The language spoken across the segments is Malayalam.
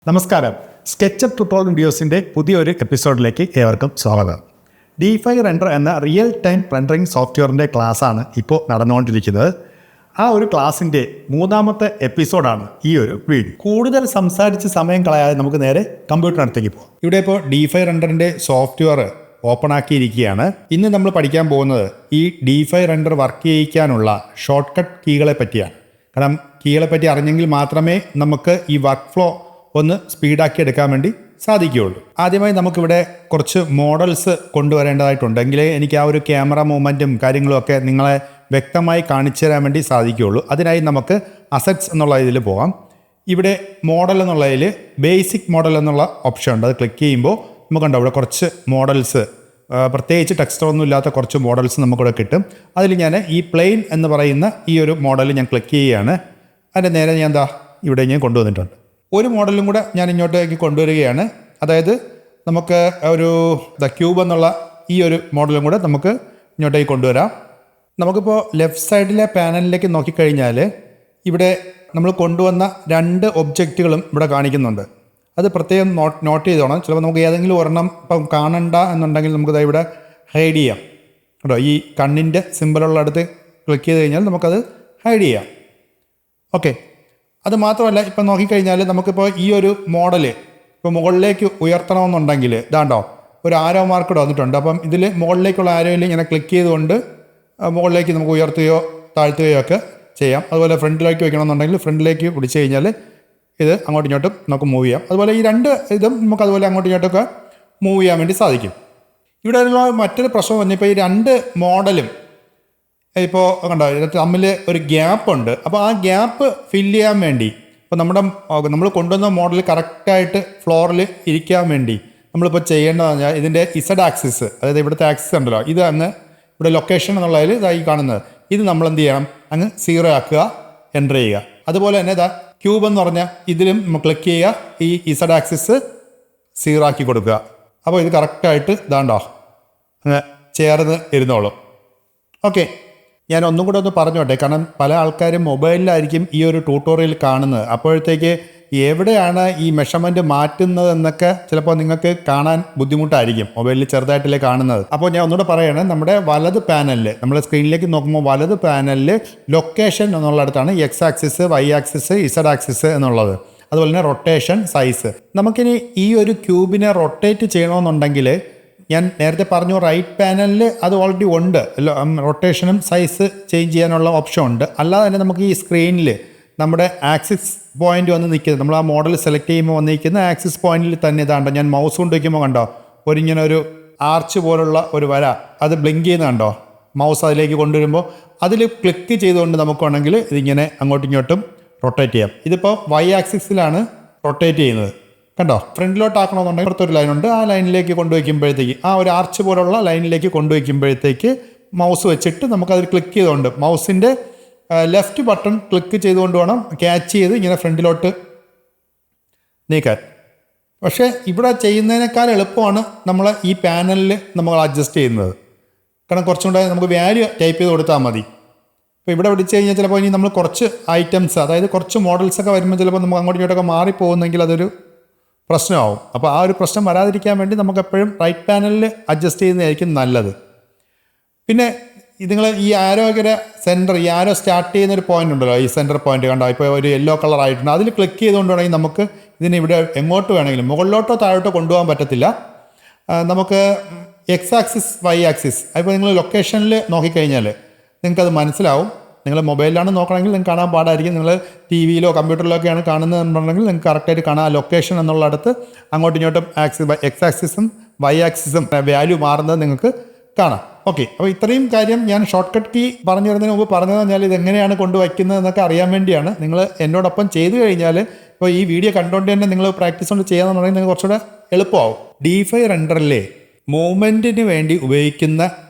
നമസ്കാരം. സ്കെച്ചപ്പ് ട്യൂട്ടോറിയൽ വീഡിയോസിൻ്റെ പുതിയൊരു എപ്പിസോഡിലേക്ക് ഏവർക്കും സ്വാഗതം. D5 റെൻഡർ എന്ന റിയൽ ടൈം റെൻഡറിങ് സോഫ്റ്റ്വെയറിൻ്റെ ക്ലാസ്സാണ് ഇപ്പോൾ നടന്നുകൊണ്ടിരിക്കുന്നത്. ആ ഒരു ക്ലാസ്സിൻ്റെ മൂന്നാമത്തെ എപ്പിസോഡാണ് ഈ ഒരു വീഡിയോ. കൂടുതൽ സംസാരിച്ച് സമയം കളയാതെ നമുക്ക് നേരെ കമ്പ്യൂട്ടറിനടുത്തേക്ക് പോകാം. ഇവിടെ ഇപ്പോൾ D5 റെൻഡറിൻ്റെ സോഫ്റ്റ്വെയർ ഓപ്പൺ ആക്കിയിരിക്കുകയാണ്. ഇന്ന് നമ്മൾ പഠിക്കാൻ പോകുന്നത് ഈ D5 റെൻഡർ വർക്ക് ചെയ്യിക്കാനുള്ള ഷോർട്ട് കട്ട് കീകളെ പറ്റിയാണ്. കാരണം കീകളെ പറ്റി അറിഞ്ഞെങ്കിൽ മാത്രമേ നമുക്ക് ഈ വർക്ക് ഫ്ലോ ഒന്ന് സ്പീഡാക്കി എടുക്കാൻ വേണ്ടി സാധിക്കുകയുള്ളൂ. ആദ്യമായി നമുക്കിവിടെ കുറച്ച് മോഡൽസ് കൊണ്ടുവരേണ്ടതായിട്ടുണ്ടെങ്കിലേ എനിക്ക് ആ ഒരു ക്യാമറ മൂവ്മെൻറ്റും കാര്യങ്ങളും ഒക്കെ നിങ്ങളെ വ്യക്തമായി കാണിച്ചു തരാൻ വേണ്ടി സാധിക്കുകയുള്ളൂ. അതിനായി നമുക്ക് അസറ്റ്സ് എന്നുള്ള ഇതിൽ പോകാം. ഇവിടെ മോഡൽ എന്നുള്ളതിൽ ബേസിക് മോഡൽ എന്നുള്ള ഓപ്ഷൻ ഉണ്ട്. അത് ക്ലിക്ക് ചെയ്യുമ്പോൾ നമുക്കുണ്ടോ ഇവിടെ കുറച്ച് മോഡൽസ്, പ്രത്യേകിച്ച് ടെക്സ്റ്ററൊന്നും ഇല്ലാത്ത കുറച്ച് മോഡൽസ് നമുക്കിവിടെ കിട്ടും. അതിൽ ഞാൻ ഈ പ്ലെയിൻ എന്ന് പറയുന്ന ഈ ഒരു മോഡൽ ഞാൻ ക്ലിക്ക് ചെയ്യുകയാണ്. അതിൻ്റെ നേരെ ഞാൻ ഇവിടെ ഞാൻ കൊണ്ടുവന്നിട്ടുണ്ട്. ഒരു മോഡലും കൂടെ ഞാൻ ഇങ്ങോട്ടേക്ക് കൊണ്ടുവരികയാണ്. അതായത് നമുക്ക് ഒരു ക്യൂബ് എന്നുള്ള ഈ ഒരു മോഡലും കൂടെ നമുക്ക് ഇങ്ങോട്ടേക്ക് കൊണ്ടുവരാം. നമുക്കിപ്പോൾ ലെഫ്റ്റ് സൈഡിലെ പാനലിലേക്ക് നോക്കിക്കഴിഞ്ഞാൽ ഇവിടെ നമ്മൾ കൊണ്ടുവന്ന രണ്ട് ഒബ്ജക്റ്റുകളും ഇവിടെ കാണിക്കുന്നുണ്ട്. അത് പ്രത്യേകം നോട്ട് ചെയ്തോണം. ചിലപ്പോൾ നമുക്ക് ഏതെങ്കിലും ഒരെണ്ണം ഇപ്പം കാണണ്ട എന്നുണ്ടെങ്കിൽ നമുക്കത് ഇവിടെ ഹൈഡ് ചെയ്യാം. കേട്ടോ, ഈ കണ്ണിൻ്റെ സിമ്പിളുള്ള അടുത്ത് ക്ലിക്ക് ചെയ്ത് കഴിഞ്ഞാൽ നമുക്കത് ഹൈഡ് ചെയ്യാം. ഓക്കെ, അത് മാത്രമല്ല ഇപ്പം നോക്കിക്കഴിഞ്ഞാൽ നമുക്കിപ്പോൾ ഈ ഒരു മോഡൽ ഇപ്പോൾ മുകളിലേക്ക് ഉയർത്തണമെന്നുണ്ടെങ്കിൽ ഇതാണ്ടോ ഒരു ആരോ മാർക്ക് വന്നിട്ടുണ്ട്. അപ്പം ഇതിൽ മുകളിലേക്കുള്ള ആരോയിൽ ഇങ്ങനെ ക്ലിക്ക് ചെയ്തുകൊണ്ട് മുകളിലേക്ക് നമുക്ക് ഉയർത്തുകയോ താഴ്ത്തുകയോ ഒക്കെ ചെയ്യാം. അതുപോലെ ഫ്രണ്ടിലേക്ക് വയ്ക്കണമെന്നുണ്ടെങ്കിൽ ഫ്രണ്ടിലേക്ക് പിടിച്ചു കഴിഞ്ഞാൽ ഇത് അങ്ങോട്ടും ഇങ്ങോട്ടും നമുക്ക് മൂവ് ചെയ്യാം. അതുപോലെ ഈ രണ്ട് ഇതും നമുക്ക് അതുപോലെ അങ്ങോട്ടും ഇങ്ങോട്ടൊക്കെ മൂവ് ചെയ്യാൻ വേണ്ടി സാധിക്കും. ഇവിടെ മറ്റൊരു പ്രശ്നം വന്നു, ഇപ്പോൾ ഈ രണ്ട് മോഡലും ഇപ്പോൾ കണ്ടോ ഇതിനകത്ത് തമ്മിൽ ഒരു ഗ്യാപ്പ് ഉണ്ട്. അപ്പോൾ ആ ഗ്യാപ്പ് ഫില്ല് ചെയ്യാൻ വേണ്ടി ഇപ്പോൾ നമ്മൾ കൊണ്ടുവന്ന മോഡൽ കറക്റ്റായിട്ട് ഫ്ലോറിൽ ഇരിക്കാൻ വേണ്ടി നമ്മളിപ്പോൾ ചെയ്യേണ്ടതെന്ന് പറഞ്ഞാൽ ഇതിൻ്റെ ഇസഡ് ആക്സിസ്, അതായത് ഇവിടുത്തെ ആക്സിസ് ഉണ്ടല്ലോ, ഇത് അങ്ങ് ഇവിടെ ലൊക്കേഷൻ എന്നുള്ളതിൽ ഇതായി കാണുന്നത്, ഇത് നമ്മൾ എന്ത് ചെയ്യണം, അങ്ങ് 0 ആക്കുക, എൻ്റർ ചെയ്യുക. അതുപോലെ തന്നെ ക്യൂബ് എന്ന് പറഞ്ഞാൽ ഇതിലും നമ്മൾ ക്ലിക്ക് ചെയ്യുക, ഈ ഇസഡ് ആക്സിസ് 0 ആക്കി കൊടുക്കുക. അപ്പോൾ ഇത് കറക്റ്റായിട്ട് ഇതാണ്ടോ അങ്ങ് ചേർന്ന് ഇരുന്നോളും. ഓക്കെ, ഞാൻ ഒന്നും കൂടെ ഒന്ന് പറഞ്ഞോട്ടെ, കാരണം പല ആൾക്കാരും മൊബൈലിലായിരിക്കും ഈ ഒരു ട്യൂട്ടോറിയൽ കാണുന്നത്. അപ്പോഴത്തേക്ക് എവിടെയാണ് ഈ മെഷർമെൻറ്റ് മാറ്റുന്നത് എന്നൊക്കെ ചിലപ്പോൾ നിങ്ങൾക്ക് കാണാൻ ബുദ്ധിമുട്ടായിരിക്കും, മൊബൈലിൽ ചെറുതായിട്ടല്ലേ കാണുന്നത്. അപ്പോൾ ഞാൻ ഒന്നുകൂടെ പറയുകയാണ്, നമ്മുടെ വലത് പാനലിൽ നമ്മൾ സ്ക്രീനിലേക്ക് നോക്കുമ്പോൾ വലത് പാനലിൽ ലൊക്കേഷൻ എന്നുള്ളിടത്താണ് X axis, Y axis, Z axis എന്നുള്ളത്. അതുപോലെ തന്നെ റൊട്ടേഷൻ, സൈസ്. നമുക്കിനി ഈ ഒരു ക്യൂബിനെ റൊട്ടേറ്റ് ചെയ്യണമെന്നുണ്ടെങ്കിൽ ഞാൻ നേരത്തെ പറഞ്ഞു റൈറ്റ് പാനലിൽ അത് ഓൾറെഡി ഉണ്ട്, റൊട്ടേഷനും സൈസ് ചേഞ്ച് ചെയ്യാനുള്ള ഓപ്ഷൻ ഉണ്ട്. അല്ലാതെ തന്നെ നമുക്ക് ഈ സ്ക്രീനിൽ നമ്മുടെ ആക്സിസ് പോയിന്റ് വന്ന് നിൽക്കുന്നത്, നമ്മൾ ആ മോഡൽ സെലക്ട് ചെയ്യുമ്പോൾ വന്നിരിക്കുന്ന ആക്സിസ് പോയിന്റിൽ തന്നെ ഇതാണ്ടോ, ഞാൻ മൗസ് കൊണ്ട് വയ്ക്കുമ്പോൾ കണ്ടോ ഇങ്ങനെ ഒരു ആർച്ച് പോലുള്ള ഒരു വര അത് ബ്ലിങ്ക് ചെയ്യുന്ന കണ്ടോ, മൗസ് അതിലേക്ക് കൊണ്ടുവരുമ്പോൾ അതിൽ ക്ലിക്ക് ചെയ്തുകൊണ്ട് നമുക്ക് വേണമെങ്കിൽ ഇതിങ്ങനെ അങ്ങോട്ടും ഇങ്ങോട്ടും റൊട്ടേറ്റ് ചെയ്യാം. ഇതിപ്പോൾ വൈ ആക്സിസിലാണ് റൊട്ടേറ്റ് ചെയ്യുന്നത്. കണ്ടോ, ഫ്രണ്ടിലോട്ടാക്കണമെന്നുണ്ടെങ്കിൽ പുറത്തൊരു ലൈനുണ്ട്, ആ ലൈനിലേക്ക് കൊണ്ടുവയ്ക്കുമ്പോഴത്തേക്ക്, ആ ഒരു ആർച്ച് പോലുള്ള ലൈനിലേക്ക് കൊണ്ടുവയ്ക്കുമ്പോഴത്തേക്ക് മൗസ് വെച്ചിട്ട് നമുക്കതിൽ ക്ലിക്ക് ചെയ്തുകൊണ്ട് മൗസിൻ്റെ ലെഫ്റ്റ് ബട്ടൺ ക്ലിക്ക് ചെയ്തുകൊണ്ട് വേണം ക്യാച്ച് ചെയ്ത് ഇങ്ങനെ ഫ്രണ്ടിലോട്ട് നീക്കാൻ. പക്ഷേ ഇവിടെ ചെയ്യുന്നതിനേക്കാൾ എളുപ്പമാണ് നമ്മൾ ഈ പാനലിൽ നമ്മൾ അഡ്ജസ്റ്റ് ചെയ്യുന്നത്. കാരണം കുറച്ചും കൂടെ നമുക്ക് വാല്യൂ ടൈപ്പ് ചെയ്ത് കൊടുത്താൽ മതി. ഇപ്പോൾ ഇവിടെ പിടിച്ച് കഴിഞ്ഞാൽ ചിലപ്പോൾ ഇനി നമ്മൾ കുറച്ച് ഐറ്റംസ്, അതായത് കുറച്ച് മോഡൽസൊക്കെ വരുമ്പോൾ ചിലപ്പോൾ നമുക്ക് അങ്ങോട്ടും ഇങ്ങോട്ടൊക്കെ മാറിപ്പോകുന്നെങ്കിൽ അതൊരു പ്രശ്നമാവും. അപ്പോൾ ആ ഒരു പ്രശ്നം വരാതിരിക്കാൻ വേണ്ടി നമുക്ക് എപ്പോഴും റൈറ്റ് പാനലിൽ അഡ്ജസ്റ്റ് ചെയ്യുന്നതായിരിക്കും നല്ലത്. പിന്നെ നിങ്ങൾ ഈ ആരോഗ്യ സെൻറ്റർ, ഈ ആരോ സ്റ്റാർട്ട് ചെയ്യുന്നൊരു പോയിന്റ് ഉണ്ടല്ലോ, ഈ സെൻറ്റർ പോയിന്റ് കണ്ടോ, ഇപ്പോൾ ഒരു യെല്ലോ കളർ ആയിട്ടുണ്ട്, അതിൽ ക്ലിക്ക് ചെയ്തുകൊണ്ട് വേണമെങ്കിൽ നമുക്ക് ഇതിന് ഇവിടെ എങ്ങോട്ട് വേണമെങ്കിലും മുകളിലോട്ടോ താഴോട്ടോ കൊണ്ടുപോകാൻ പറ്റത്തില്ല. നമുക്ക് എക്സ് ആക്സിസ്, വൈ ആക്സിസ്, അപ്പോൾ നിങ്ങൾ ലൊക്കേഷനിൽ നോക്കിക്കഴിഞ്ഞാൽ നിങ്ങൾക്കത് മനസ്സിലാവും. നിങ്ങൾ മൊബൈലിലാണ് നോക്കണമെങ്കിൽ നിങ്ങൾക്ക് കാണാൻ പാടായിരിക്കും. നിങ്ങൾ ടി വിയിലോ കമ്പ്യൂട്ടറിലോ ഒക്കെയാണ് കാണുന്നതെന്നുണ്ടെങ്കിൽ നിങ്ങൾക്ക് കറക്റ്റായിട്ട് കാണാം. ലൊക്കേഷൻ എന്നുള്ള അടുത്ത് അങ്ങോട്ടും ഇങ്ങോട്ടും എക്സ് ആക്സിസും വൈ ആക്സിസും വാല്യൂ മാറുന്നത് നിങ്ങൾക്ക് കാണാം. ഓക്കെ, അപ്പോൾ ഇത്രയും കാര്യം ഞാൻ ഷോർട്ട് കട്ട് കീ പറഞ്ഞു തരുന്നതിന് മുമ്പ് പറഞ്ഞു കഴിഞ്ഞാൽ ഇതെങ്ങനെയാണ് കൊണ്ടുവയ്ക്കുന്നത് എന്നൊക്കെ അറിയാൻ വേണ്ടിയാണ്. നിങ്ങൾ എന്നോടൊപ്പം ചെയ്തു കഴിഞ്ഞാൽ ഇപ്പോൾ ഈ വീഡിയോ കണ്ടുകൊണ്ട് തന്നെ നിങ്ങൾ പ്രാക്ടീസ് കൊണ്ട് ചെയ്യാമെന്നുണ്ടെങ്കിൽ നിങ്ങൾക്ക് കുറച്ചുകൂടെ എളുപ്പമാവും. D5 റെൻഡറിലെ മൂവ്മെൻറ്റിന് വേണ്ടി ഉപയോഗിക്കുന്ന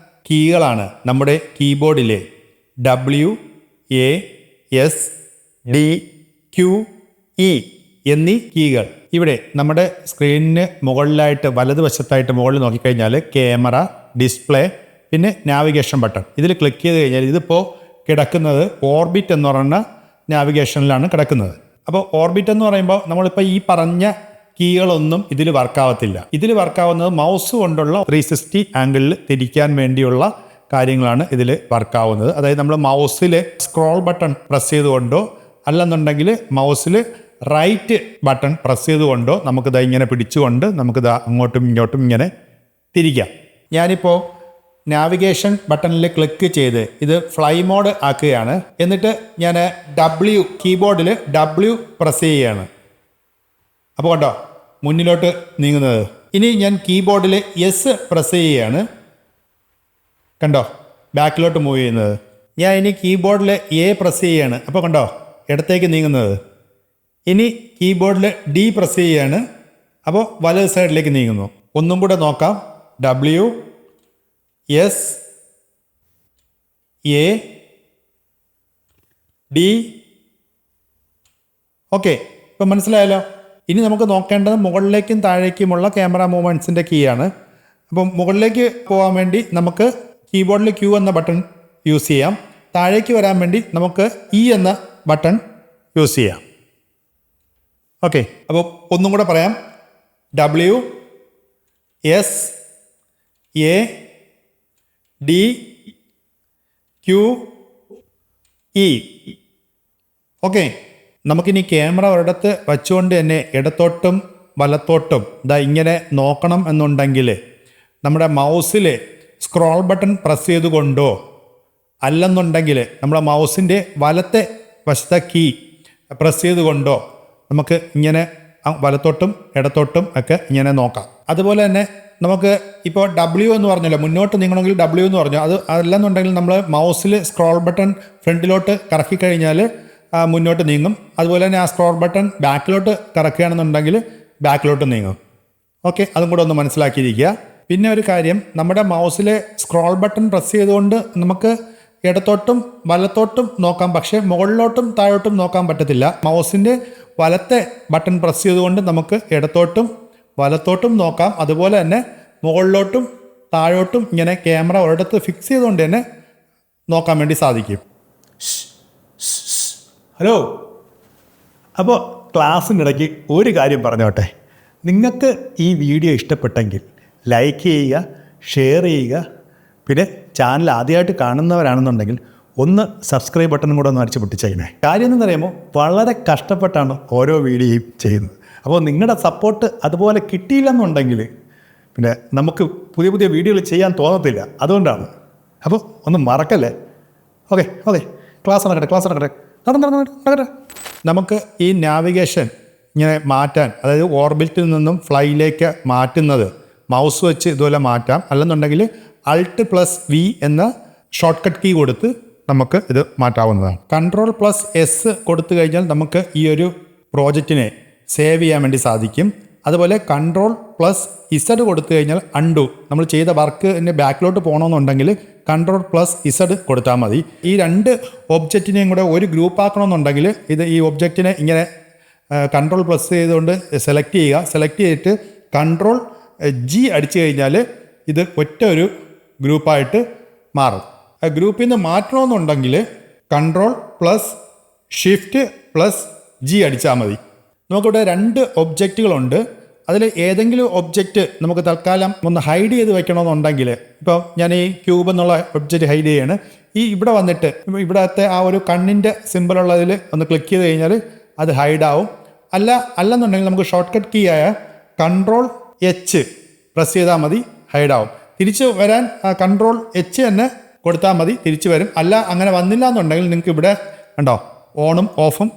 കീകളാണ് നമ്മുടെ കീബോർഡിലെ WASDQE എന്നീ കീകൾ. ഇവിടെ നമ്മുടെ സ്ക്രീനിന് മുകളിലായിട്ട് വലതുവശത്തായിട്ട് മുകളിൽ നോക്കിക്കഴിഞ്ഞാൽ ക്യാമറ, ഡിസ്പ്ലേ, പിന്നെ നാവിഗേഷൻ ബട്ടൺ. ഇതിൽ ക്ലിക്ക് ചെയ്ത് കഴിഞ്ഞാൽ ഇതിപ്പോൾ കിടക്കുന്നത് ഓർബിറ്റ് എന്ന് പറയുന്ന നാവിഗേഷനിലാണ് കിടക്കുന്നത്. അപ്പോൾ ഓർബിറ്റ് എന്ന് പറയുമ്പോൾ നമ്മളിപ്പോൾ ഈ പറഞ്ഞ കീകളൊന്നും ഇതിൽ വർക്കാവത്തില്ല. ഇതിൽ വർക്കാവുന്നത് മൗസ് കൊണ്ടുള്ള 360 ആംഗിളിൽ തിരിക്കാൻ വേണ്ടിയുള്ള കാര്യങ്ങളാണ് ഇതിൽ വർക്കാവുന്നത്. അതായത് നമ്മൾ മൗസിൽ സ്ക്രോൾ ബട്ടൺ പ്രസ് ചെയ്തുകൊണ്ടോ അല്ലെന്നുണ്ടെങ്കിൽ മൗസിൽ റൈറ്റ് ബട്ടൺ പ്രസ് ചെയ്തുകൊണ്ടോ നമുക്കിത് ഇങ്ങനെ പിടിച്ചുകൊണ്ട് നമുക്കിത് അങ്ങോട്ടും ഇങ്ങോട്ടും ഇങ്ങനെ തിരിക്കാം. ഞാനിപ്പോൾ നാവിഗേഷൻ ബട്ടണിൽ ക്ലിക്ക് ചെയ്ത് ഇത് ഫ്ലൈ മോഡ് ആക്കുകയാണ്. എന്നിട്ട് ഞാൻ കീബോർഡിൽ W പ്രസ് ചെയ്യുകയാണ്. അപ്പോൾ കണ്ടോ മുന്നിലോട്ട് നീങ്ങുന്നത്. ഇനി ഞാൻ കീബോർഡിൽ S പ്രസ് ചെയ്യുകയാണ്. കണ്ടോ ബാക്കിലോട്ട് മൂവ് ചെയ്യുന്നത്. ഞാൻ ഇനി കീബോർഡിൽ A പ്രസ് ചെയ്യുകയാണ്. അപ്പോൾ കണ്ടോ ഇടത്തേക്ക് നീങ്ങുന്നത്. ഇനി കീബോർഡിൽ D പ്രസ് ചെയ്യുകയാണ്. അപ്പോൾ വലത് സൈഡിലേക്ക് നീങ്ങുന്നു. ഒന്നും കൂടെ നോക്കാം. W S A D. Okay, ഇപ്പം മനസ്സിലായല്ലോ. ഇനി നമുക്ക് നോക്കേണ്ടത് മുകളിലേക്കും താഴേക്കുമുള്ള ക്യാമറ മൂവ്മെൻറ്റ്സിൻ്റെ കീ ആണ്. അപ്പം മുകളിലേക്ക് പോകാൻ വേണ്ടി നമുക്ക് കീബോർഡിൽ Q എന്ന ബട്ടൺ യൂസ് ചെയ്യാം. താഴേക്ക് വരാൻ വേണ്ടി നമുക്ക് E എന്ന ബട്ടൺ യൂസ് ചെയ്യാം. ഓക്കെ, അപ്പോൾ ഒന്നും കൂടെ പറയാം. W S A D Q E. Okay, നമുക്കിനി ക്യാമറ ഒരിടത്ത് വച്ചുകൊണ്ട് തന്നെ ഇടത്തോട്ടും വലത്തോട്ടും ഇങ്ങനെ നോക്കണം എന്നുണ്ടെങ്കിൽ നമ്മുടെ മൗസിൽ സ്ക്രോൾ ബട്ടൺ പ്രസ് ചെയ്തുകൊണ്ടോ അല്ലെന്നുണ്ടെങ്കിൽ നമ്മുടെ മൗസിൻ്റെ വലത്തെ വശത്തെ കീ പ്രസ് ചെയ്തുകൊണ്ടോ നമുക്ക് ഇങ്ങനെ വലത്തോട്ടും ഇടത്തോട്ടും ഒക്കെ ഇങ്ങനെ നോക്കാം. അതുപോലെ തന്നെ നമുക്ക് ഇപ്പോൾ W എന്ന് പറഞ്ഞല്ലോ, മുന്നോട്ട് നീങ്ങണമെങ്കിൽ W എന്ന് പറഞ്ഞു. അല്ലെന്നുണ്ടെങ്കിൽ നമ്മൾ മൗസിൽ സ്ക്രോൾ ബട്ടൺ ഫ്രണ്ടിലോട്ട് കറക്കി കഴിഞ്ഞാൽ മുന്നോട്ട് നീങ്ങും. അതുപോലെ തന്നെ ആ സ്ക്രോൾ ബട്ടൺ ബാക്കിലോട്ട് കറക്കുകയാണെന്നുണ്ടെങ്കിൽ ബാക്കിലോട്ട് നീങ്ങും. ഓക്കെ, അതും കൂടെ ഒന്ന് മനസ്സിലാക്കിയിരിക്കുക. പിന്നെ ഒരു കാര്യം, നമ്മുടെ മൗസിലെ സ്ക്രോൾ ബട്ടൺ പ്രസ് ചെയ്തുകൊണ്ട് നമുക്ക് ഇടത്തോട്ടും വലത്തോട്ടും നോക്കാം, പക്ഷേ മുകളിലോട്ടും താഴോട്ടും നോക്കാൻ പറ്റത്തില്ല. മൗസിൻ്റെ വലത്തെ ബട്ടൺ പ്രസ് ചെയ്തുകൊണ്ട് നമുക്ക് ഇടത്തോട്ടും വലത്തോട്ടും നോക്കാം. അതുപോലെ തന്നെ മുകളിലോട്ടും താഴോട്ടും ഇങ്ങനെ ക്യാമറ ഒരിടത്ത് ഫിക്സ് ചെയ്തുകൊണ്ട് തന്നെ നോക്കാൻ വേണ്ടി സാധിക്കും. ഹലോ, അപ്പോൾ ക്ലാസ്സിൻ്റെ ഇടയ്ക്ക് ഒരു കാര്യം പറഞ്ഞോട്ടെ. നിങ്ങൾക്ക് ഈ വീഡിയോ ഇഷ്ടപ്പെട്ടെങ്കിൽ ലൈക്ക് ചെയ്യുക, ഷെയർ ചെയ്യുക. പിന്നെ ചാനൽ ആദ്യമായിട്ട് കാണുന്നവരാണെന്നുണ്ടെങ്കിൽ ഒന്ന് സബ്സ്ക്രൈബ് ബട്ടണും കൂടെ ഒന്ന് അടിച്ച് പൊട്ടിച്ചേക്കണേ. കാര്യം എന്ന് പറയുമ്പോൾ വളരെ കഷ്ടപ്പെട്ടാണ് ഓരോ വീഡിയോയും ചെയ്യുന്നത്. അപ്പോൾ നിങ്ങളുടെ സപ്പോർട്ട് അതുപോലെ കിട്ടിയില്ലെന്നുണ്ടെങ്കിൽ പിന്നെ നമുക്ക് പുതിയ പുതിയ വീഡിയോകൾ ചെയ്യാൻ തോന്നത്തില്ല. അതുകൊണ്ടാണ്. അപ്പോൾ ഒന്ന് മറക്കല്ലേ. ഓക്കെ, ക്ലാസ് നടക്കട്ടെ. നമുക്ക് ഈ നാവിഗേഷൻ ഇങ്ങനെ മാറ്റാൻ, അതായത് ഓർബിറ്റിൽ നിന്നും ഫ്ലൈയിലേക്ക് മാറ്റുന്നത് മൗസ് വെച്ച് ഇതുപോലെ മാറ്റാം. അല്ലെന്നുണ്ടെങ്കിൽ Alt+V എന്ന ഷോർട്ട് കട്ട് കീ കൊടുത്ത് നമുക്ക് ഇത് മാറ്റാവുന്നതാണ്. Ctrl+S കൊടുത്തു കഴിഞ്ഞാൽ നമുക്ക് ഈ ഒരു പ്രോജക്റ്റിനെ സേവ് ചെയ്യാൻ വേണ്ടി സാധിക്കും. അതുപോലെ Ctrl+Z കൊടുത്തു കഴിഞ്ഞാൽ അൺഡു, നമ്മൾ ചെയ്ത വർക്കിൻ്റെ ബാക്കിലോട്ട് പോകണമെന്നുണ്ടെങ്കിൽ Ctrl+Z കൊടുത്താൽ മതി. ഈ രണ്ട് ഒബ്ജക്റ്റിനെയും കൂടെ ഒരു ഗ്രൂപ്പ് ആക്കണമെന്നുണ്ടെങ്കിൽ ഈ ഒബ്ജക്റ്റിനെ ഇങ്ങനെ Ctrl+ ചെയ്തുകൊണ്ട് സെലക്ട് ചെയ്തിട്ട് Ctrl+G അടിച്ചു കഴിഞ്ഞാൽ ഇത് ഒറ്റ ഒരു ഗ്രൂപ്പായിട്ട് മാറും. ഗ്രൂപ്പിൽ നിന്ന് മാറ്റണമെന്നുണ്ടെങ്കിൽ Ctrl+Shift+G അടിച്ചാൽ മതി. നമുക്കിവിടെ രണ്ട് ഒബ്ജക്റ്റുകളുണ്ട്. അതിൽ ഏതെങ്കിലും ഒബ്ജക്റ്റ് നമുക്ക് തൽക്കാലം ഒന്ന് ഹൈഡ് ചെയ്ത് വെക്കണമെന്നുണ്ടെങ്കിൽ, ഇപ്പോൾ ഞാൻ ഈ ക്യൂബ് എന്നുള്ള ഒബ്ജക്റ്റ് ഹൈഡ് ചെയ്യാണ്. ഇവിടെ വന്നിട്ട് ഇവിടത്തെ ആ ഒരു കണ്ണിൻ്റെ സിമ്പിളുള്ളതിൽ ഒന്ന് ക്ലിക്ക് ചെയ്ത് കഴിഞ്ഞാൽ അത് ഹൈഡാവും. അല്ലെന്നുണ്ടെങ്കിൽ നമുക്ക് ഷോർട്ട് കട്ട് കീ ആയ Ctrl+H പ്രസ് ചെയ്താൽ മതി, ഹൈഡാവും. തിരിച്ച് വരാൻ Ctrl+H തന്നെ കൊടുത്താൽ മതി, തിരിച്ചു വരും. അങ്ങനെ വന്നില്ല എന്നുണ്ടെങ്കിൽ നിങ്ങൾക്ക് ഇവിടെ കണ്ടോ ഓണും ഓഫും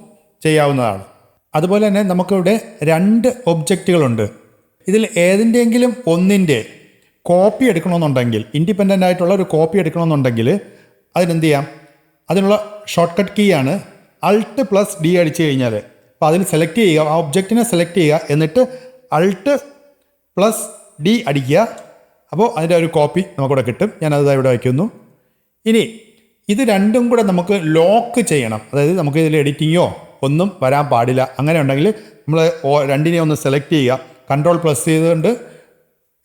ചെയ്യാവുന്നതാണ്. അതുപോലെ തന്നെ നമുക്കിവിടെ രണ്ട് ഒബ്ജക്റ്റുകളുണ്ട്. ഇതിൽ ഏതിൻ്റെയെങ്കിലും ഒന്നിൻ്റെ കോപ്പി എടുക്കണമെന്നുണ്ടെങ്കിൽ, ഇൻഡിപെൻഡൻ്റ് ആയിട്ടുള്ള ഒരു കോപ്പി എടുക്കണമെന്നുണ്ടെങ്കിൽ അതിനെന്ത് ചെയ്യാം? അതിനുള്ള ഷോർട്ട് കട്ട് കീ ആണ് Alt+D അടിച്ചു കഴിഞ്ഞാൽ. അപ്പോൾ അതിന് സെലക്ട് ചെയ്യുക, ആ ഒബ്ജക്റ്റിനെ സെലക്ട് ചെയ്യുക, എന്നിട്ട് Alt+D അടിക്കുക. അപ്പോൾ അതിൻ്റെ ഒരു കോപ്പി നമുക്കിവിടെ കിട്ടും. ഞാനത് ഇവിടെ വയ്ക്കുന്നു. ഇനി ഇത് രണ്ടും കൂടെ നമുക്ക് ലോക്ക് ചെയ്യണം. അതായത് നമുക്ക് ഇതിൽ എഡിറ്റിങ്ങോ ഒന്നും വരാൻ പാടില്ല. അങ്ങനെ ഉണ്ടെങ്കിൽ നമ്മൾ രണ്ടിനെ ഒന്ന് സെലക്ട് ചെയ്യുക. Ctrl+ ചെയ്തുകൊണ്ട്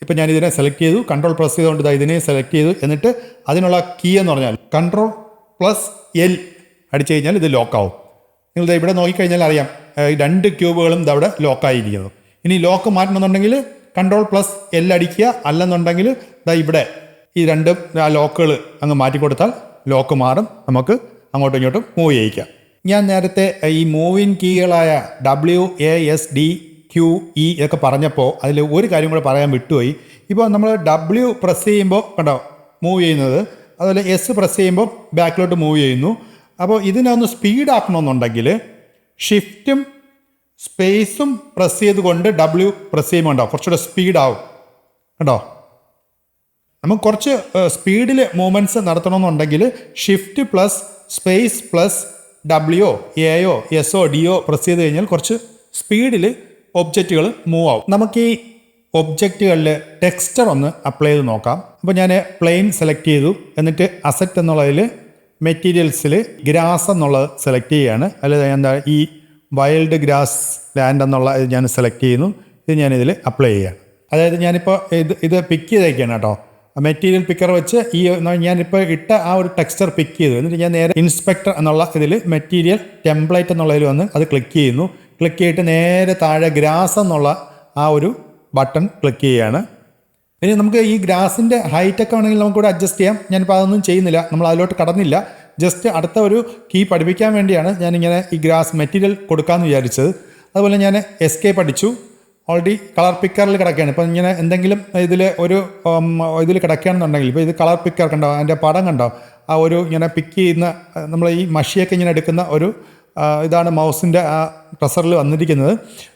ഇപ്പം ഞാനിതിനെ സെലക്ട് ചെയ്തു, Ctrl+ ചെയ്തുകൊണ്ട് ഇതിനെ സെലക്ട് ചെയ്തു. എന്നിട്ട് അതിനുള്ള കീ എന്ന് പറഞ്ഞാൽ Ctrl+L അടിച്ചു കഴിഞ്ഞാൽ ഇത് ലോക്കാവും. നിങ്ങളിത് ഇവിടെ നോക്കിക്കഴിഞ്ഞാൽ അറിയാം രണ്ട് ക്യൂബുകളും ഇതവിടെ ലോക്കായിരിക്കുന്നു. ഇനി ലോക്ക് മാറ്റണമെന്നുണ്ടെങ്കിൽ Ctrl+L അടിക്കുക, അല്ലെന്നുണ്ടെങ്കിൽ ഇവിടെ ഈ രണ്ട് ലോക്കുകൾ അങ്ങ് മാറ്റിക്കൊടുത്താൽ ലോക്ക് മാറും. നമുക്ക് അങ്ങോട്ടും ഇങ്ങോട്ടും മൂവ് ചെയ്യിക്കാം. ഞാൻ നേരത്തെ ഈ മൂവിങ് കീകളായ WASD QE ഒക്കെ പറഞ്ഞപ്പോൾ അതിൽ ഒരു കാര്യം കൂടെ പറയാൻ വിട്ടുപോയി. ഇപ്പോൾ നമ്മൾ W പ്രസ് ചെയ്യുമ്പോൾ കണ്ടോ മൂവ് ചെയ്യുന്നത്, അതുപോലെ S പ്രസ് ചെയ്യുമ്പോൾ ബാക്കിലോട്ട് മൂവ് ചെയ്യുന്നു. അപ്പോൾ ഇതിനൊന്ന് സ്പീഡ് ആക്കണമെന്നുണ്ടെങ്കിൽ ഷിഫ്റ്റും സ്പേസും പ്രസ് ചെയ്തുകൊണ്ട് W പ്രസ് ചെയ്യുമ്പോൾ ഉണ്ടോ കുറച്ചുകൂടെ സ്പീഡാവും കേട്ടോ. നമുക്ക് കുറച്ച് സ്പീഡിൽ മൂവ്മെൻറ്റ്സ് നടത്തണമെന്നുണ്ടെങ്കിൽ shift plus space plus W AO SO DO press ചെയ്ത് കഴിഞ്ഞാൽ കുറച്ച് സ്പീഡിൽ ഒബ്ജക്റ്റുകൾ മൂവ് ആവും. നമുക്ക് ഈ ഒബ്ജക്റ്റുകളിൽ ടെക്സ്ചർ ഒന്ന് അപ്ലൈ ചെയ്ത് നോക്കാം. അപ്പോൾ ഞാൻ പ്ലെയിൻ സെലക്ട് ചെയ്തു, എന്നിട്ട് അസറ്റ് എന്നുള്ളതിൽ മെറ്റീരിയൽസിൽ ഗ്രാസ് എന്നുള്ളത് സെലക്ട് ചെയ്യുകയാണ്. അല്ലെങ്കിൽ എന്താ ഈ വൈൽഡ് ഗ്രാസ് ലാൻഡ് എന്നുള്ള ഇത് ഞാൻ സെലക്ട് ചെയ്യുന്നു. ഇത് ഞാനിതിൽ അപ്ലൈ ചെയ്യുകയാണ്. അതായത് ഞാനിപ്പോൾ ഇത് പിക്ക് ചെയ്തേക്കാണ് കേട്ടോ. മെറ്റീരിയൽ പിക്കർ വെച്ച് ഞാനിപ്പോൾ ഇട്ട ആ ഒരു ടെക്സ്ചർ പിക്ക് ചെയ്തു. എന്നിട്ട് ഞാൻ നേരെ ഇൻസ്പെക്ടർ എന്നുള്ള ഇതിൽ മെറ്റീരിയൽ ടെംപ്ലേറ്റ് എന്നുള്ളതിൽ വന്ന് അത് ക്ലിക്ക് ചെയ്യുന്നു. ക്ലിക്ക് ചെയ്തിട്ട് നേരെ താഴെ ഗ്രാസ് എന്നുള്ള ആ ഒരു ബട്ടൺ ക്ലിക്ക് ചെയ്യുകയാണ്. ഇനി നമുക്ക് ഈ ഗ്രാസിൻ്റെ ഹൈറ്റൊക്കെ വേണമെങ്കിൽ നമുക്കിവിടെ അഡ്ജസ്റ്റ് ചെയ്യാം. ഞാനിപ്പോൾ അതൊന്നും ചെയ്യുന്നില്ല, നമ്മൾ അതിലോട്ട് കടന്നില്ല. ജസ്റ്റ് അടുത്ത ഒരു കീ പഠിപ്പിക്കാൻ വേണ്ടിയാണ് ഞാനിങ്ങനെ ഈ ഗ്രാസ് മെറ്റീരിയൽ കൊടുക്കാമെന്ന് വിചാരിച്ചത്. അതുപോലെ ഞാൻ എസ്കേപ്പ് അടിച്ചു. ഓൾറെഡി കളർ പിക്കറിൽ കിടക്കുകയാണ്. ഇപ്പോൾ ഇങ്ങനെ എന്തെങ്കിലും ഇതിൽ കിടക്കുകയാണെന്നുണ്ടെങ്കിൽ ഇപ്പോൾ ഇത് കളർ പിക്കർ കണ്ടോ, അതിൻ്റെ പടം കണ്ടോ, ആ ഒരു ഇങ്ങനെ പിക്ക് ചെയ്യുന്ന നമ്മൾ ഈ മഷിയൊക്കെ ഇങ്ങനെ എടുക്കുന്ന ഒരു ഇതാണ് മൗസിൻ്റെ ആ പ്രസറിൽ വന്നിരിക്കുന്നത്.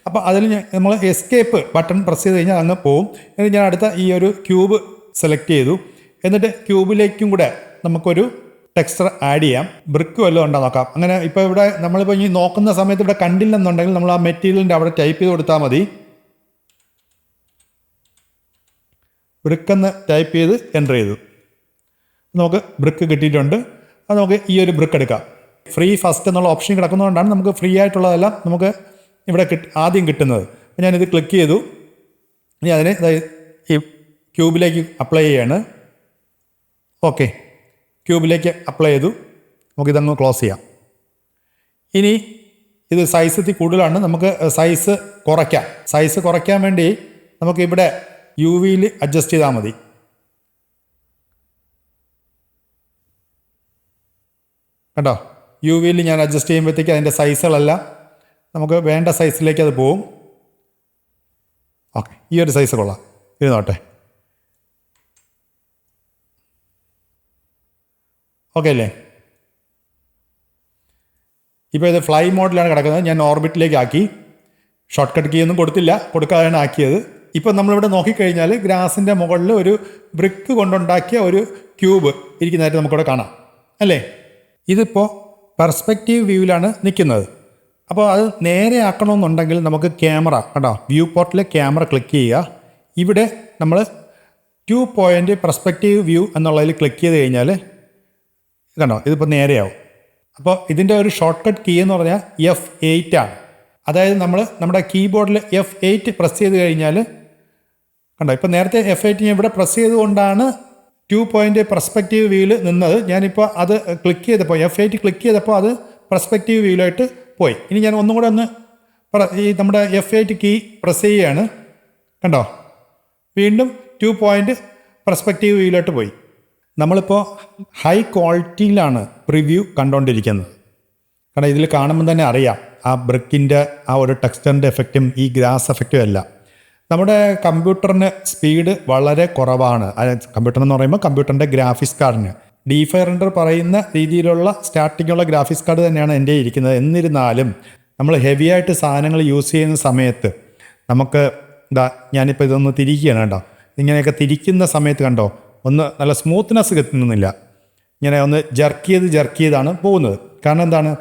അപ്പോൾ അതിൽ നമ്മൾ എസ്കേപ്പ് ബട്ടൺ പ്രസ് ചെയ്ത് കഴിഞ്ഞാൽ അങ്ങ് പോവും. എന്നിട്ട് ഞാൻ അടുത്ത ഈ ഒരു ക്യൂബ് സെലക്ട് ചെയ്തു. എന്നിട്ട് ക്യൂബിലേക്കും കൂടെ നമുക്കൊരു ടെക്സ്ചർ ആഡ് ചെയ്യാം. ബ്രിക്ക് വല്ലതും ഉണ്ടോ നോക്കാം. അങ്ങനെ ഇപ്പോൾ ഇവിടെ നമ്മളിപ്പോൾ ഈ നോക്കുന്ന സമയത്ത് ഇവിടെ കണ്ടില്ലെന്നുണ്ടെങ്കിൽ നമ്മൾ ആ മെറ്റീരിയലിൻ്റെ അവിടെ ടൈപ്പ് ചെയ്ത് കൊടുത്താൽ മതി. ബ്രിക്കെന്ന് ടൈപ്പ് ചെയ്ത് എൻ്റർ ചെയ്തു. നമുക്ക് ബ്രിക്ക് കിട്ടിയിട്ടുണ്ട്. അത് നമുക്ക് ഈ ഒരു ബ്രിക്ക് എടുക്കാം. ഫ്രീ ഫസ്റ്റ് എന്നുള്ള ഓപ്ഷൻ കിടക്കുന്നതുകൊണ്ടാണ് നമുക്ക് ഫ്രീ ആയിട്ടുള്ളതെല്ലാം നമുക്ക് ഇവിടെ ആദ്യം കിട്ടുന്നത്. ഞാനിത് ക്ലിക്ക് ചെയ്തു. ഇനി അതിനെ ഈ ക്യൂബിലേക്ക് അപ്ലൈ ചെയ്യാണ്. ഓക്കെ, ക്യൂബിലേക്ക് അപ്ലൈ ചെയ്തു. നമുക്കിതങ്ങ് ക്ലോസ് ചെയ്യാം. ഇനി ഇത് സൈസ് ഇത്തിരി കൂടുതലാണ്, നമുക്ക് സൈസ് കുറയ്ക്കാം. സൈസ് കുറയ്ക്കാൻ വേണ്ടി നമുക്കിവിടെ UVയിൽ അഡ്ജസ്റ്റ് ചെയ്താൽ മതി. കേട്ടോ, UVയിൽ ഞാൻ അഡ്ജസ്റ്റ് ചെയ്യുമ്പോഴത്തേക്ക് അതിൻ്റെ സൈസുകളെല്ലാം നമുക്ക് വേണ്ട സൈസിലേക്ക് അത് പോവും. ഓക്കെ, ഈ ഒരു സൈസ് കൊള്ളാം, ഇരുന്നോട്ടെ. ഓക്കെ അല്ലേ? ഇപ്പോൾ ഇത് ഫ്ലൈ മോഡിലാണ് കിടക്കുന്നത്. ഞാൻ ഓർബിറ്റിലേക്ക് ആക്കി. ഷോർട്ട് കട്ട് കീ ഒന്നും കൊടുത്തില്ല, കൊടുക്കാതെയാണ് ആക്കിയത്. ഇപ്പോൾ നമ്മളിവിടെ നോക്കിക്കഴിഞ്ഞാൽ ഗ്രാസിൻ്റെ മുകളിൽ ഒരു ബ്രിക്ക് കൊണ്ടുണ്ടാക്കിയ ഒരു ക്യൂബ് ഇരിക്കുന്നതായിട്ട് നമുക്കിവിടെ കാണാം അല്ലേ? ഇതിപ്പോൾ പെർസ്പെക്റ്റീവ് വ്യൂവിലാണ് നിൽക്കുന്നത്. അപ്പോൾ അത് നേരെ ആക്കണമെന്നുണ്ടെങ്കിൽ നമുക്ക് ക്യാമറ കേട്ടോ, വ്യൂ പോർട്ടിലെ ക്യാമറ ക്ലിക്ക് ചെയ്യുക. ഇവിടെ നമ്മൾ 2 പോയിൻ്റ് പെർസ്പെക്റ്റീവ് വ്യൂ എന്നുള്ളതിൽ ക്ലിക്ക് ചെയ്ത് കഴിഞ്ഞാൽ കണ്ടോ ഇതിപ്പോൾ നേരെയാവും. അപ്പോൾ ഇതിൻ്റെ ഒരു ഷോർട്ട് കട്ട് കീ എന്ന് പറഞ്ഞാൽ F8 ആണ്. അതായത് നമ്മുടെ കീബോർഡിൽ F8 പ്രസ് ചെയ്ത് കഴിഞ്ഞാൽ കണ്ടോ, ഇപ്പോൾ നേരത്തെ F8 ഞാൻ ഇവിടെ പ്രസ് ചെയ്തുകൊണ്ടാണ് 2 പോയിൻ്റ് പെർസ്പെക്റ്റീവ് വ്യൂവിൽ നിന്നത്. ഞാനിപ്പോൾ അത് ക്ലിക്ക് ചെയ്തപ്പോൾ F8 ക്ലിക്ക് ചെയ്തപ്പോൾ അത് പെർസ്പെക്റ്റീവ് വ്യൂവിലായിട്ട് പോയി. ഇനി ഞാൻ ഒന്നും കൂടെ ഒന്ന് ഈ നമ്മുടെ F8 കീ പ്രസ് ചെയ്യുകയാണ്. കണ്ടോ, വീണ്ടും 2 പോയിൻ്റ് പെർസ്പെക്റ്റീവ് വ്യൂവിലോട്ട് പോയി. നമ്മളിപ്പോൾ ഹൈ ക്വാളിറ്റിയിലാണ് പ്രിവ്യൂ കണ്ടുകൊണ്ടിരിക്കുന്നത്. കാരണം ഇതിൽ കാണുമ്പോൾ തന്നെ അറിയാം ആ ബ്രിക്കിൻ്റെ ആ ഒരു ടെക്സ്ചറിൻ്റെ എഫക്റ്റും ഈ ഗ്രാസ് എഫക്റ്റും എല്ലാം. നമ്മുടെ കമ്പ്യൂട്ടറിന് സ്പീഡ് വളരെ കുറവാണ്. കമ്പ്യൂട്ടർ എന്ന് പറയുമ്പോൾ കമ്പ്യൂട്ടറിൻ്റെ ഗ്രാഫിക്സ് കാർഡിന് D5 റെൻഡർ പറയുന്ന രീതിയിലുള്ള സ്റ്റാർട്ടിങ്ങുള്ള ഗ്രാഫിക്സ് കാർഡ് തന്നെയാണ് എൻ്റെ ഇരിക്കുന്നത്. എന്നിരുന്നാലും നമ്മൾ ഹെവി ആയിട്ട് സാധനങ്ങൾ യൂസ് ചെയ്യുന്ന സമയത്ത് നമുക്ക് ഞാനിപ്പോൾ ഇതൊന്ന് തിരിക്കുകയാണ് കേട്ടോ. ഇങ്ങനെയൊക്കെ തിരിക്കുന്ന സമയത്ത് കണ്ടോ ഒന്ന് നല്ല സ്മൂത്ത്നെസ് കിട്ടുന്നില്ല. ഇങ്ങനെ ഒന്ന് ജർക്ക് ചെയ്താണ് പോകുന്നത്. കാരണം എന്താണ്,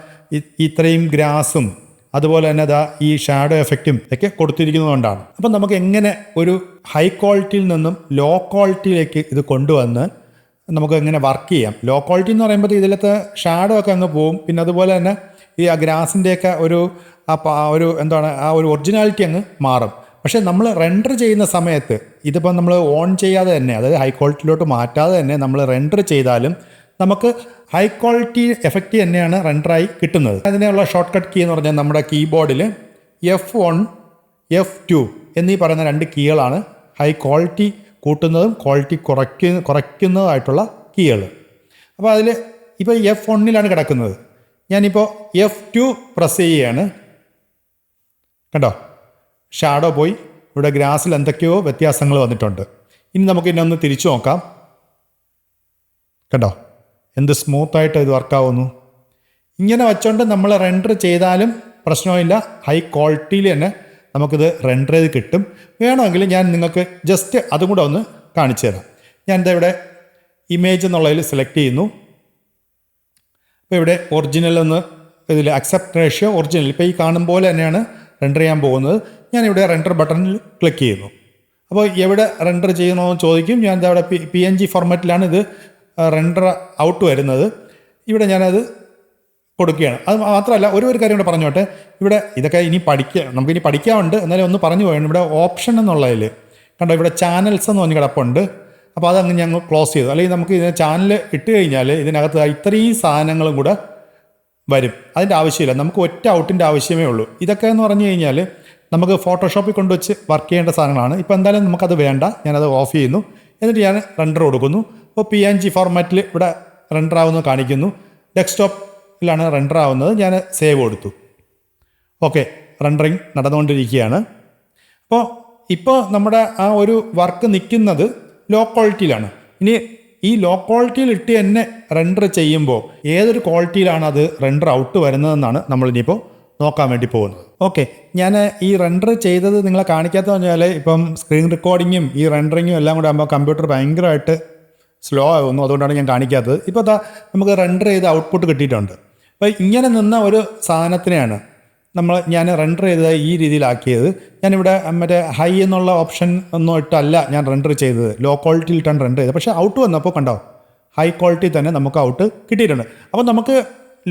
ഇത്രയും ഗ്രാസും അതുപോലെ തന്നെ ഈ ഷാഡോ എഫക്റ്റും ഒക്കെ കൊടുത്തിരിക്കുന്നതുകൊണ്ടാണ്. അപ്പം നമുക്ക് എങ്ങനെ ഒരു ഹൈ ക്വാളിറ്റിയിൽ നിന്നും ലോ ക്വാളിറ്റിയിലേക്ക് ഇത് കൊണ്ടുവന്ന് നമുക്ക് എങ്ങനെ വർക്ക് ചെയ്യാം. ലോ ക്വാളിറ്റി എന്ന് പറയുമ്പോൾ ഇതിലത്തെ ഷാഡോ ഒക്കെ അങ്ങ് പോവും. പിന്നെ അതുപോലെ തന്നെ ഈ ആ ഗ്രാസിൻ്റെയൊക്കെ ഒരു എന്താണ് ആ ഒരു ഒറിജിനാലിറ്റി അങ്ങ് മാറും. പക്ഷേ നമ്മൾ റെൻഡർ ചെയ്യുന്ന സമയത്ത് ഇതിപ്പോൾ നമ്മൾ ഓൺ ചെയ്യാതെ തന്നെ, അതായത് ഹൈ ക്വാളിറ്റിയിലോട്ട് മാറ്റാതെ തന്നെ നമ്മൾ റെൻഡർ ചെയ്താലും നമുക്ക് ഹൈ ക്വാളിറ്റി എഫക്റ്റ് തന്നെയാണ് റെൻഡറായി കിട്ടുന്നത്. അതിനുള്ള ഷോർട്ട് കട്ട് കീ എന്ന് പറഞ്ഞാൽ നമ്മുടെ കീബോർഡിൽ F1 F2 എന്നീ പറയുന്ന 2 കീകളാണ് ഹൈ ക്വാളിറ്റി കൂട്ടുന്നതും ക്വാളിറ്റി കുറയ്ക്കുന്നതുമായിട്ടുള്ള കീകൾ. അപ്പോൾ അതിൽ ഇപ്പോൾ F1 കിടക്കുന്നത്. ഞാനിപ്പോൾ F2 പ്രസ് ചെയ്യുകയാണ്. കണ്ടോ, ഷാഡോ പോയി. ഇവിടെ ഗ്രാസിൽ എന്തൊക്കെയോ വ്യത്യാസങ്ങൾ വന്നിട്ടുണ്ട്. ഇനി നമുക്ക് ഒന്ന് തിരിച്ചു നോക്കാം. കണ്ടോ എന്ത് സ്മൂത്തായിട്ട് ഇത് വർക്കാവുന്നു. ഇങ്ങനെ വെച്ചുകൊണ്ട് നമ്മൾ റെൻഡർ ചെയ്താലും പ്രശ്നമില്ല, ഹൈ ക്വാളിറ്റിയിൽ തന്നെ നമുക്കിത് റെൻഡർ ചെയ്ത് കിട്ടും. വേണമെങ്കിൽ ഞാൻ നിങ്ങൾക്ക് ജസ്റ്റ് അതും കൂടെ ഒന്ന് കാണിച്ചു തരാം. ഞാൻ എന്താ ഇവിടെ ഇമേജ് എന്നുള്ളതിൽ സെലക്ട് ചെയ്യുന്നു. അപ്പോൾ ഇവിടെ ഒറിജിനൽ എന്ന് ഇതിൽ അക്സെപ്റ്റ് റേഷ്യോ ഒറിജിനൽ ഇപ്പോൾ ഈ കാണും പോലെ തന്നെയാണ് റെൻഡർ ചെയ്യാൻ പോകുന്നത്. ഞാനിവിടെ റെൻഡർ ബട്ടണിൽ ക്ലിക്ക് ചെയ്യുന്നു. അപ്പോൾ എവിടെ റെൻഡർ ചെയ്യണമെന്ന് ചോദിക്കും. ഞാൻ എന്താ ഇവിടെ PNG ഫോർമാറ്റിലാണ് ഇത് റെൻഡർ ഔട്ട് വരുന്നത്. ഇവിടെ ഞാനത് കൊടുക്കുകയാണ്. അത് മാത്രമല്ല ഒരു കാര്യം കൂടെ പറഞ്ഞോട്ടെ. ഇവിടെ ഇതൊക്കെ നമുക്കിനി പഠിക്കാറുണ്ട്, എന്നാലും ഒന്ന് പറഞ്ഞു പോയാണ്. ഇവിടെ ഓപ്ഷൻ എന്നുള്ളതിൽ കണ്ടോ ഇവിടെ ചാനൽസ് എന്ന് പറഞ്ഞ് കിടപ്പുണ്ട്. അപ്പോൾ അതങ്ങ് ഞങ്ങൾ ക്ലോസ് ചെയ്തു. അല്ലെങ്കിൽ നമുക്ക് ഇതിനെ ചാനൽ ഇട്ട് കഴിഞ്ഞാൽ ഇതിനകത്ത് ഇത്രയും സാധനങ്ങളും കൂടെ വരും. അതിൻ്റെ ആവശ്യമില്ല, നമുക്ക് ഒറ്റ ഔട്ടിൻ്റെ ആവശ്യമേ ഉള്ളൂ. ഇതൊക്കെ എന്ന് പറഞ്ഞു കഴിഞ്ഞാൽ നമുക്ക് ഫോട്ടോഷോപ്പിൽ കൊണ്ടുവച്ച് വർക്ക് ചെയ്യേണ്ട സാധനങ്ങളാണ്. ഇപ്പോൾ എന്തായാലും നമുക്കത് വേണ്ട, ഞാനത് ഓഫ് ചെയ്യുന്നു. എന്നിട്ട് ഞാൻ റെൻഡർ കൊടുക്കുന്നു. അപ്പോൾ PNG ഫോർമാറ്റിൽ ഇവിടെ റെൻഡർ ആവുന്നത് കാണിക്കുന്നു. ഡെസ്ക്ടോപ്പിലാണ് റെൻഡർ ആവുന്നത്. ഞാൻ സേവ് കൊടുത്തു. ഓക്കെ, റെൻഡറിങ് നടന്നുകൊണ്ടിരിക്കുകയാണ്. ഇപ്പോൾ നമ്മുടെ ആ ഒരു വർക്ക് നിൽക്കുന്നത് ലോ ക്വാളിറ്റിയിലാണ്. ഇനി ഈ ലോ ക്വാളിറ്റിയിൽ ഇട്ട് തന്നെ റെൻഡർ ചെയ്യുമ്പോൾ ഏതൊരു ക്വാളിറ്റിയിലാണ് അത് റെൻഡർ ഔട്ട് വരുന്നതെന്നാണ് നമ്മളിനിപ്പോൾ നോക്കാൻ വേണ്ടി പോകുന്നത്. ഓക്കെ, ഞാൻ ഈ റെൻഡർ ചെയ്തത് നിങ്ങളെ കാണിക്കാത്ത പറഞ്ഞാൽ ഇപ്പം സ്ക്രീൻ റെക്കോർഡിങ്ങും ഈ റെൻഡറിങ്ങും എല്ലാം കൂടെ ആകുമ്പോൾ കമ്പ്യൂട്ടർ ഭയങ്കരമായിട്ട് സ്ലോ ആകുന്നു. അതുകൊണ്ടാണ് ഞാൻ കാണിക്കാത്തത്. ഇപ്പോൾ നമുക്ക് റെൻഡർ ചെയ്ത ഔട്ട്പുട്ട് കിട്ടിയിട്ടുണ്ട്. അപ്പോൾ ഇങ്ങനെ നിന്ന ഒരു സാധനത്തിനെയാണ് ഞാൻ റെൻഡർ ചെയ്തത് ഈ രീതിയിലാക്കിയത്. ഞാനിവിടെ മറ്റേ ഹൈ എന്നുള്ള ഓപ്ഷൻ ഒന്നും ഇട്ടല്ല ഞാൻ റെൻഡർ ചെയ്തത്, ലോ ക്വാളിറ്റിയിൽ ഇട്ടാണ് റെൻഡർ ചെയ്തത്. പക്ഷേ ഔട്ട് വന്നപ്പോൾ കണ്ടോ ഹൈ ക്വാളിറ്റി തന്നെ നമുക്ക് ഔട്ട് കിട്ടിയിട്ടുണ്ട്. അപ്പോൾ നമുക്ക്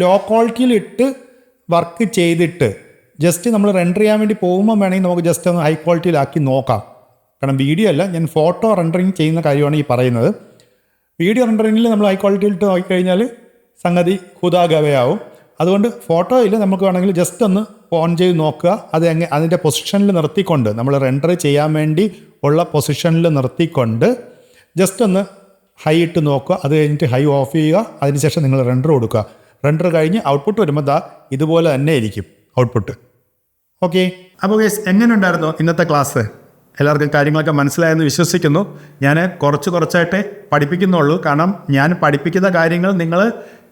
ലോ ക്വാളിറ്റിയിൽ ഇട്ട് വർക്ക് ചെയ്തിട്ട് ജസ്റ്റ് നമ്മൾ റെൻഡർ ചെയ്യാൻ വേണ്ടി പോകുമ്പോൾ വേണമെങ്കിൽ നമുക്ക് ജസ്റ്റ് ഒന്ന് ഹൈ ക്വാളിറ്റിയിലാക്കി നോക്കാം. കാരണം വീഡിയോ അല്ല, ഞാൻ ഫോട്ടോ റെൻഡറിങ് ചെയ്യുന്ന കാര്യമാണ് ഈ പറയുന്നത്. വീഡിയോ റെൻഡറിങ്ങിൽ നമ്മൾ ഹൈ ക്വാളിറ്റിയിൽ ഇട്ട് നോക്കിക്കഴിഞ്ഞാൽ സംഗതി ഹുദാഗവയാവും. അതുകൊണ്ട് ഫോട്ടോയിൽ നമുക്ക് വേണമെങ്കിൽ ജസ്റ്റ് ഒന്ന് ഓൺ ചെയ്ത് നോക്കുക. അതിൻ്റെ പൊസിഷനിൽ നിർത്തിക്കൊണ്ട് നമ്മൾ റെൻഡർ ചെയ്യാൻ വേണ്ടി ഉള്ള പൊസിഷനിൽ നിർത്തിക്കൊണ്ട് ജസ്റ്റ് ഒന്ന് ഹൈ ഇട്ട് നോക്കുക. അത് കഴിഞ്ഞിട്ട് ഹൈ ഓഫ് ചെയ്യുക. അതിനുശേഷം നിങ്ങൾ റെൻഡർ കൊടുക്കുക. റെൻഡർ കഴിഞ്ഞ് ഔട്ട്പുട്ട് വരുമ്പോൾ ഇതുപോലെ തന്നെ ഇരിക്കും ഔട്ട്പുട്ട്. ഓക്കെ, അപ്പോൾ ഗൈസ് എങ്ങനെയുണ്ടായിരുന്നു ഇന്നത്തെ ക്ലാസ്? എല്ലാവർക്കും കാര്യങ്ങളൊക്കെ മനസ്സിലായെന്ന് വിശ്വസിക്കുന്നു. ഞാൻ കുറച്ചായിട്ടേ പഠിപ്പിക്കുന്നുള്ളൂ. കാരണം ഞാൻ പഠിപ്പിക്കുന്ന കാര്യങ്ങൾ നിങ്ങൾ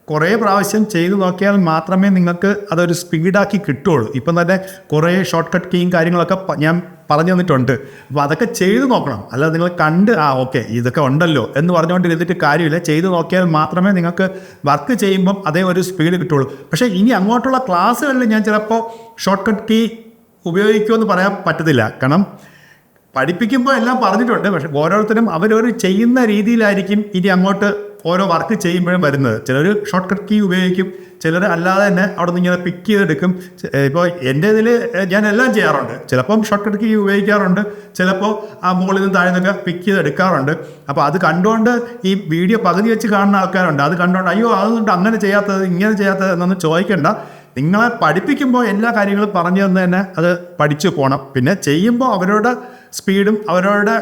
കുറേ പ്രാവശ്യം ചെയ്തു നോക്കിയാൽ മാത്രമേ നിങ്ങൾക്ക് അതൊരു സ്പീഡാക്കി കിട്ടുള്ളൂ. ഇപ്പം തന്നെ കുറേ ഷോർട്ട് കട്ട് കീയും കാര്യങ്ങളൊക്കെ ഞാൻ പറഞ്ഞു തന്നിട്ടുണ്ട്. അപ്പോൾ അതൊക്കെ ചെയ്തു നോക്കണം. അല്ലാതെ നിങ്ങൾ കണ്ട് ഓക്കെ ഇതൊക്കെ ഉണ്ടല്ലോ എന്ന് പറഞ്ഞുകൊണ്ടിരുന്നിട്ട് കാര്യമില്ല. ചെയ്തു നോക്കിയാൽ മാത്രമേ നിങ്ങൾക്ക് വർക്ക് ചെയ്യുമ്പം അതേ ഒരു സ്പീഡ് കിട്ടുള്ളൂ. പക്ഷേ ഇനി അങ്ങോട്ടുള്ള ക്ലാസ്സുകളിൽ ഞാൻ ചിലപ്പോൾ ഷോർട്ട് കട്ട് കീ ഉപയോഗിക്കുമെന്ന് പറയാൻ പറ്റത്തില്ല. കാരണം പഠിപ്പിക്കുമ്പോൾ എല്ലാം പറഞ്ഞിട്ടുണ്ട്. പക്ഷെ ഓരോരുത്തരും അവരൊരു ചെയ്യുന്ന രീതിയിലായിരിക്കും ഇനി അങ്ങോട്ട് ഓരോ വർക്ക് ചെയ്യുമ്പോഴും വരുന്നത്. ചിലർ ഷോർട്ട് കട്ട് കീ ഉപയോഗിക്കും, ചിലർ അല്ലാതെ തന്നെ അവിടെ നിന്ന് ഇങ്ങനെ പിക്ക് ചെയ്തെടുക്കും. ഇപ്പോൾ എൻ്റെ ഇതിൽ ഞാൻ എല്ലാം ചെയ്യാറുണ്ട്. ചിലപ്പം ഷോർട്ട് കട്ട് കീ ഉപയോഗിക്കാറുണ്ട്, ചിലപ്പോൾ ആ മുകളിൽ നിന്ന് താഴെ നിന്നൊക്കെ പിക്ക് ചെയ്തെടുക്കാറുണ്ട്. അപ്പോൾ അത് കണ്ടുകൊണ്ട് ഈ വീഡിയോ പകുതി വെച്ച് കാണുന്ന ആൾക്കാരുണ്ട്. അത് കണ്ടുകൊണ്ട് അയ്യോ അതുകൊണ്ട് അങ്ങനെ ചെയ്യാത്തത് ഇങ്ങനെ ചെയ്യാത്തത് എന്നൊന്നും ചോദിക്കേണ്ട. നിങ്ങളെ പഠിപ്പിക്കുമ്പോൾ എല്ലാ കാര്യങ്ങളും പറഞ്ഞു തന്ന് തന്നെ അത് പഠിച്ചു പോകണം. പിന്നെ ചെയ്യുമ്പോൾ അവരുടെ സ്പീഡും അവരുടെ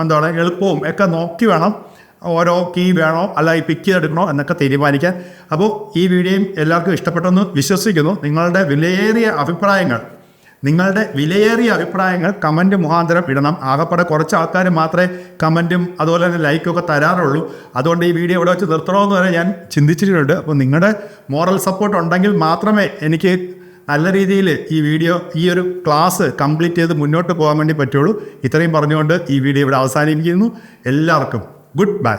എന്താണ് എളുപ്പവും ഒക്കെ നോക്കി വേണം ഓരോ കീ വേണോ അല്ല ഈ പിക്ക് ചെയ്തെടുക്കണോ എന്നൊക്കെ തീരുമാനിക്കാൻ. അപ്പോൾ ഈ വീഡിയോയും എല്ലാവർക്കും ഇഷ്ടപ്പെട്ടെന്ന് വിശ്വസിക്കുന്നു. നിങ്ങളുടെ വിലയേറിയ അഭിപ്രായങ്ങൾ കമൻറ്റ് മുഖാന്തരം ഇടണം. ആകെപ്പാടെ കുറച്ച് ആൾക്കാർ മാത്രമേ കമൻറ്റും അതുപോലെ തന്നെ ലൈക്കൊക്കെ തരാറുള്ളൂ. അതുകൊണ്ട് ഈ വീഡിയോ ഇവിടെ വെച്ച് നിർത്തണമെന്ന് വരെ ഞാൻ ചിന്തിച്ചിട്ടുണ്ട്. അപ്പോൾ നിങ്ങളുടെ മോറൽ സപ്പോർട്ട് ഉണ്ടെങ്കിൽ മാത്രമേ എനിക്ക് നല്ല രീതിയിൽ ഈ ഒരു ക്ലാസ് കംപ്ലീറ്റ് ചെയ്ത് മുന്നോട്ട് പോകാൻ വേണ്ടി പറ്റുള്ളൂ. ഇത്രയും പറഞ്ഞുകൊണ്ട് ഈ വീഡിയോ ഇവിടെ അവസാനിപ്പിക്കുന്നു. എല്ലാവർക്കും ഗുഡ് ബൈ.